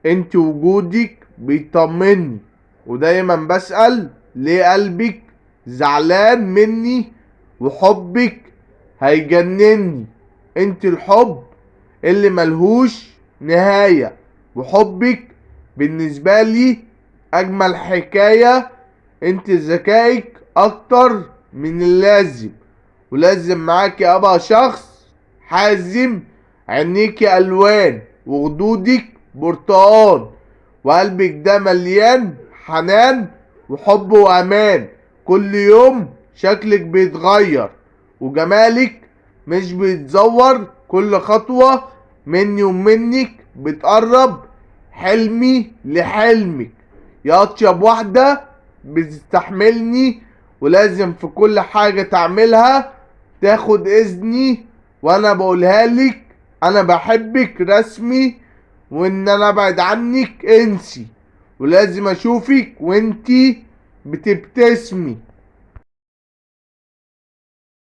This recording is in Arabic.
انت وجودك بيطمني، ودايما بسأل ليه قلبك زعلان مني، وحبك هيجنني. انت الحب اللي ملهوش نهاية، وحبك بالنسبة لي اجمل حكاية. انت ذكائك اكتر من اللازم، ولازم معاكي ابقى شخص حازم. عينيكي الوان وخدودك برتقال، وقلبك ده مليان حنان وحب وامان. كل يوم شكلك بيتغير، وجمالك مش بيتزور. كل خطوة مني ومنك بتقرب حلمي لحلمك. يا اطيب واحدة بتستحملني، ولازم في كل حاجة تعملها تاخد اذني. وانا بقولها لك انا بحبك رسمي، وان انا ابعد عنك انسي، ولازم اشوفك وانتي بتبتسمي.